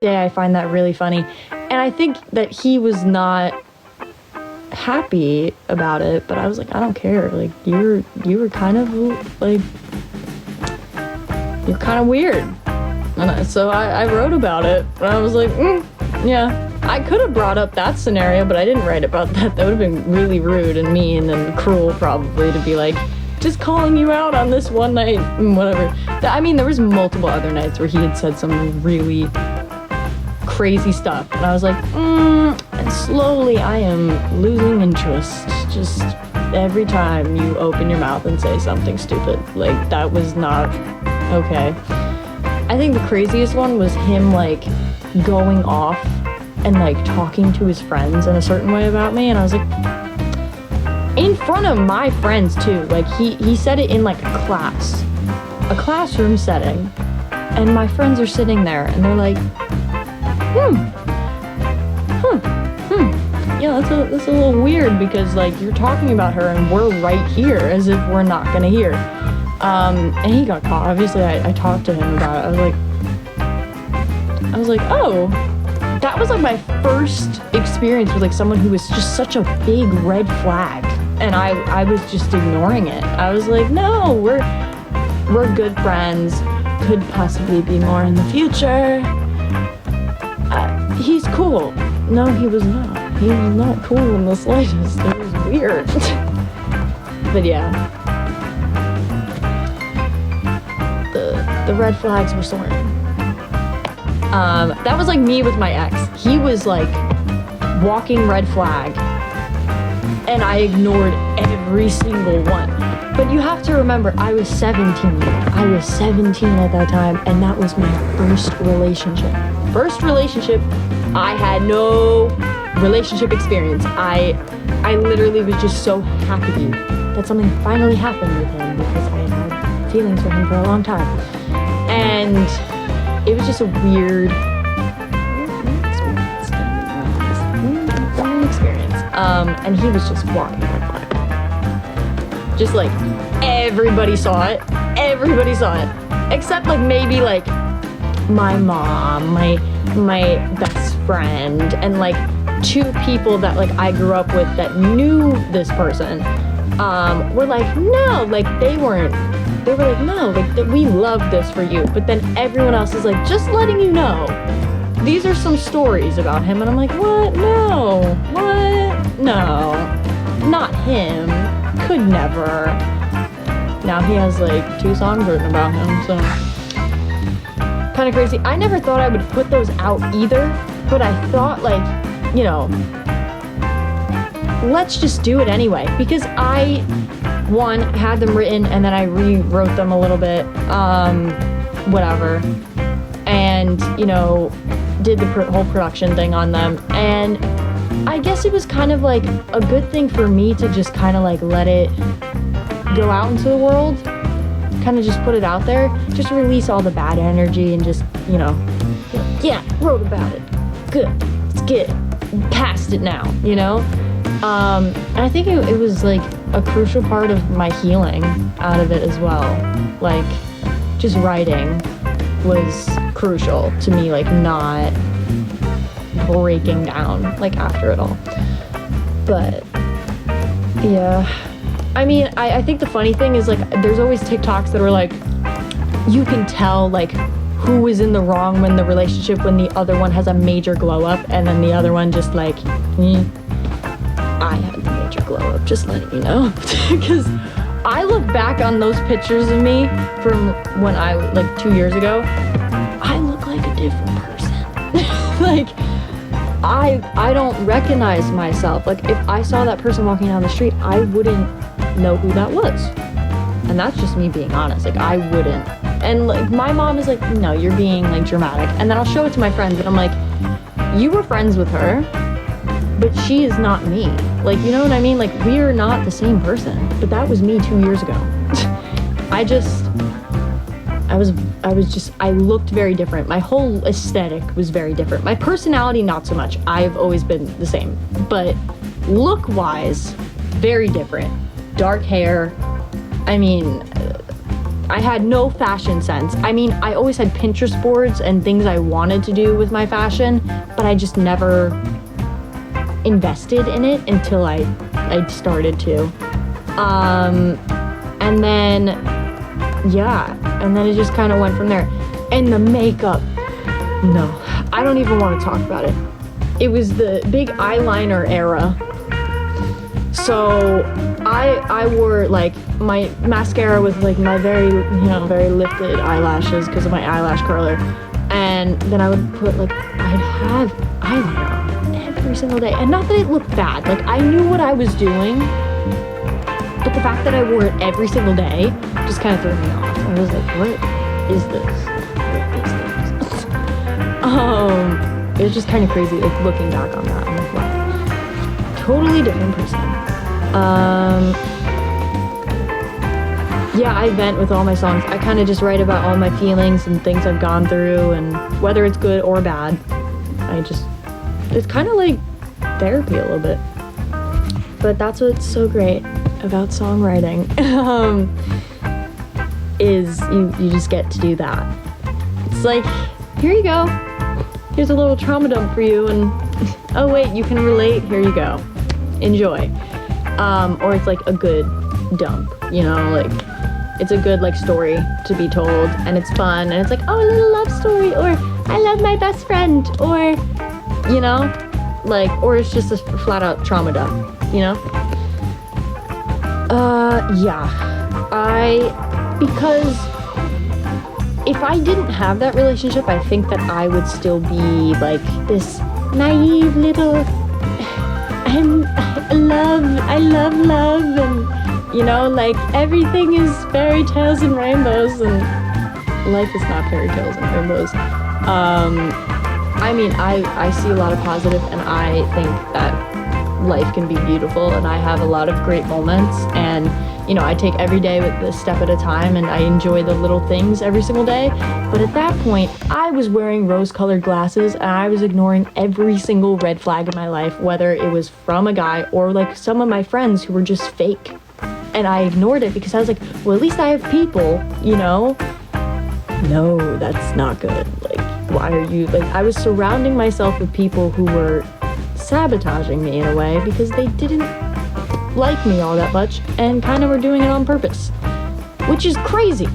day I find that really funny. And I think that he was not happy about it, but I was like, I don't care. Like, you were kind of like, you're kind of weird. And so I wrote about it. And I was like, yeah. I could have brought up that scenario, but I didn't write about that. That would have been really rude and mean and cruel, probably, to be like, just calling you out on this one night and whatever. I mean, there was multiple other nights where he had said some really crazy stuff, and I was like, and slowly I am losing interest. Just every time you open your mouth and say something stupid, like, that was not okay. I think the craziest one was him, like, going off and, like, talking to his friends in a certain way about me, and I was like, in front of my friends too. Like, he said it in, like, a classroom setting, and my friends are sitting there and they're like, yeah, that's a little weird, because, like, you're talking about her and we're right here, as if we're not gonna hear. And he got caught. Obviously, I talked to him about it. I was like, oh, that was, like, my first experience with, like, someone who was just such a big red flag, and I was just ignoring it. I was like, no, we're good friends, could possibly be more in the future. He's cool. No, he was not. He was not cool in the slightest. It was weird. But yeah. The red flags were soaring. That was like me with my ex. He was like walking red flag, and I ignored every single one. But you have to remember, I was 17. I was 17 at that time, and that was my first relationship. I had no relationship experience. I literally was just so happy that something finally happened with him, because I had had feelings for him for a long time. And it was just a weird experience. And he was just walking red flag. Just like, everybody saw it. Except, like, maybe, like, my mom, my best friend, and, like, two people that, like, I grew up with that knew this person, were like, no, like, they were like, no, like, that we love this for you. But then everyone else is like, just letting you know, these are some stories about him. And I'm like, what? No, what? No, not him. Could never. Now he has, like, 2 songs written about him, so kind of crazy. I never thought I would put those out either, but I thought, like, you know, let's just do it anyway, because I, one, had them written and then I rewrote them a little bit, whatever, and, you know, did the whole production thing on them, and I guess it was kind of like a good thing for me to just kind of, like, let it go out into the world, kind of just put it out there, just release all the bad energy and just, you know, yeah, wrote about it, good, let's get it, past it now, you know? And I think it was, like, a crucial part of my healing out of it as well. Like, just writing was crucial to me, like, not breaking down, like, after it all. But yeah, I mean, I think the funny thing is, like, there's always TikToks that are like, you can tell, like, who was in the wrong when the other one has a major glow up, and then the other one just, like, I had the major glow up, just letting you know. Because I look back on those pictures of me from when I, like, 2 years ago, I look like a different person. Like, I don't recognize myself. Like, if I saw that person walking down the street, I wouldn't know who that was. And that's just me being honest. Like, I wouldn't. And, like, my mom is like, no, you're being, like, dramatic. And then I'll show it to my friends, and I'm like, you were friends with her, but she is not me. Like, you know what I mean? Like, we are not the same person. But that was me 2 years ago. I looked very different. My whole aesthetic was very different. My personality, not so much. I've always been the same. But look-wise, very different. Dark hair. I mean, I had no fashion sense. I mean, I always had Pinterest boards and things I wanted to do with my fashion, but I just never invested in it until I started to. And then it just kind of went from there. And the makeup, no, I don't even want to talk about it. It was the big eyeliner era. So I wore like my mascara with like my very lifted eyelashes because of my eyelash curler. And then I would put like, I'd have eyeliner on every single day. And not that it looked bad, like I knew what I was doing, but the fact that I wore it every single day just kind of threw me off. I was like, what is this? It was just kind of crazy, like looking back on that. I'm like, wow, totally different person. Yeah, I vent with all my songs. I kind of just write about all my feelings and things I've gone through, and whether it's good or bad. It's kind of like therapy a little bit. But that's what's so great about songwriting, is you just get to do that. It's like, here you go. Here's a little trauma dump for you, and oh wait, you can relate, here you go. Enjoy. Or it's like a good dump, like it's a good like story to be told, and it's fun, and it's like, oh, a little love story, or I love my best friend, or or it's just a flat out trauma dump, because if I didn't have that relationship, I think that I would still be like this naive little, I love love, and like everything is fairy tales and rainbows, and life is not fairy tales and rainbows. I mean, I see a lot of positive, and I think that life can be beautiful, and I have a lot of great moments, and I take every day with a step at a time, and I enjoy the little things every single day. But at that point, I was wearing rose-colored glasses, and I was ignoring every single red flag in my life, whether it was from a guy or like some of my friends who were just fake. And I ignored it because I was like, well, at least I have people, No, that's not good. Like, why are you, like, I was surrounding myself with people who were sabotaging me in a way because they didn't like me all that much and kind of were doing it on purpose, which is crazy.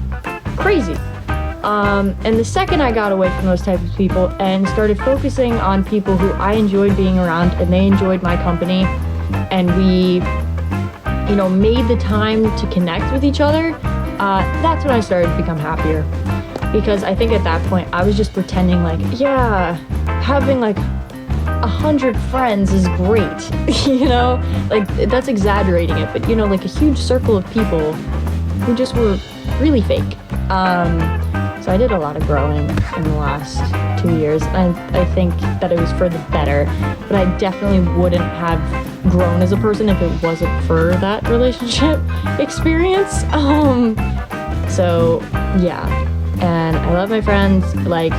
And the second I got away from those types of people and started focusing on people who I enjoyed being around and they enjoyed my company, and we, made the time to connect with each other, that's when I started to become happier. Because I think at that point I was just pretending like, yeah, having like 100 friends is great, like that's exaggerating it, but like a huge circle of people who just were really fake. So I did a lot of growing in the last 2 years, and I think that it was for the better, but I definitely wouldn't have grown as a person if it wasn't for that relationship experience. So yeah, and I love my friends. Like,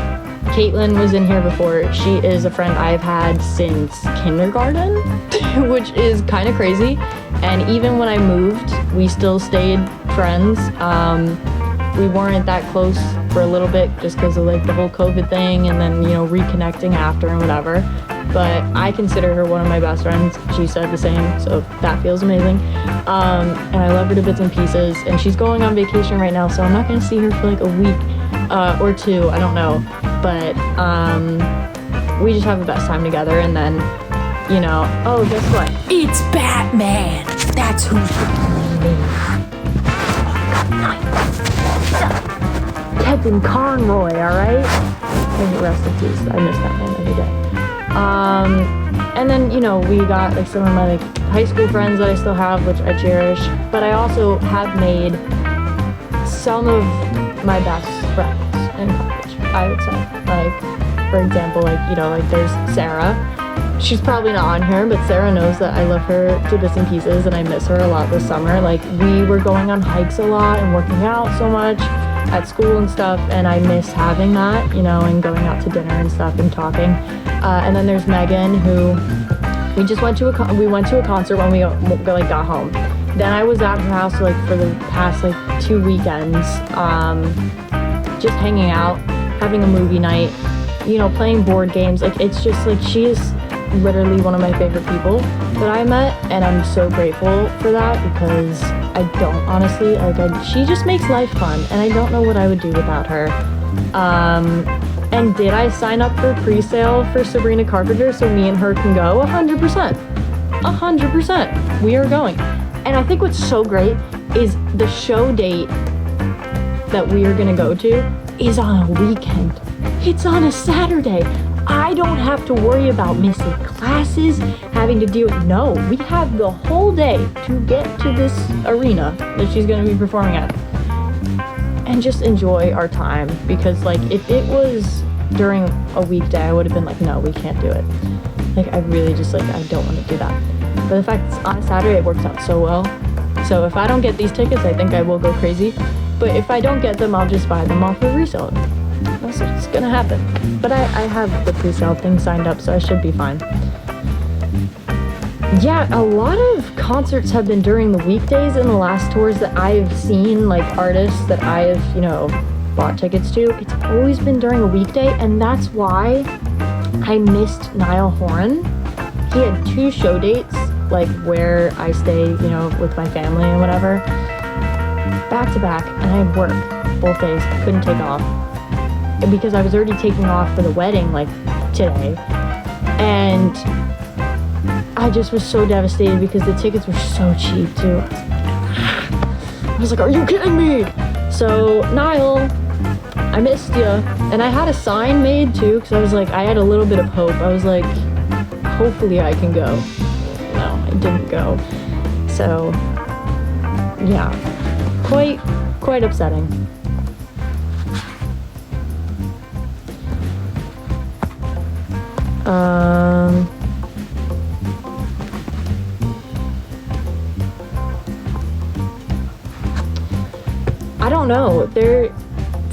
Caitlin was in here before. She is a friend I've had since kindergarten, which is kind of crazy. And even when I moved, we still stayed friends. We weren't that close for a little bit just because of like the whole COVID thing, and then, reconnecting after and whatever. But I consider her one of my best friends. She said the same, so that feels amazing. And I love her to bits and pieces. And she's going on vacation right now, so I'm not going to see her for like a week or two, I don't know. But we just have the best time together, and then, oh, guess what? It's Batman! That's who's Kevin Conroy, alright? May he rest in peace. I miss that man every day. And then, we got like some of my like high school friends that I still have, which I cherish. But I also have made some of my best friends in college, I would say. Like, for example, like there's Sarah. She's probably not on here, but Sarah knows that I love her to bits and pieces, and I miss her a lot this summer. Like, we were going on hikes a lot and working out so much at school and stuff, and I miss having that, and going out to dinner and stuff and talking. And then there's Megan, who we just went to a concert when we got home, then I was at her house like for the past like 2 weekends, just hanging out, having a movie night, you know, playing board games. Like, it's just like, she is literally one of my favorite people that I met, and I'm so grateful for that, because I don't honestly, like, she just makes life fun, and I don't know what I would do without her. And did I sign up for pre-sale for Sabrina Carpenter so me and her can go? 100%. 100%. We are going. And I think what's so great is the show date that we are gonna go to is on a weekend. It's on a Saturday. I don't have to worry about missing classes, having to deal with, no, we have the whole day to get to this arena that she's gonna be performing at and just enjoy our time, because like, if it was during a weekday, I would have been like, no, we can't do it. Like, I really just like, I don't want to do that. But the fact it's on a Saturday, it works out so well. So if I don't get these tickets, I think I will go crazy. But if I don't get them, I'll just buy them off of resale. That's what's gonna happen. But I have the pre-sale thing signed up, so I should be fine. Yeah, a lot of concerts have been during the weekdays in the last tours that I've seen, like artists that I've, you know, bought tickets to. It's always been during a weekday, and that's why I missed Niall Horan. He had 2 show dates, like where I stay, you know, with my family and whatever, back to back, and I had work both days. I couldn't take off. And because I was already taking off for the wedding, like, today, and I just was so devastated because the tickets were so cheap, too. I was like, are you kidding me? So, Niall, I missed you. And I had a sign made, too, because I was like, I had a little bit of hope. I was like, hopefully I can go. No, I didn't go. So, yeah, quite upsetting. I don't know.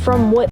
From what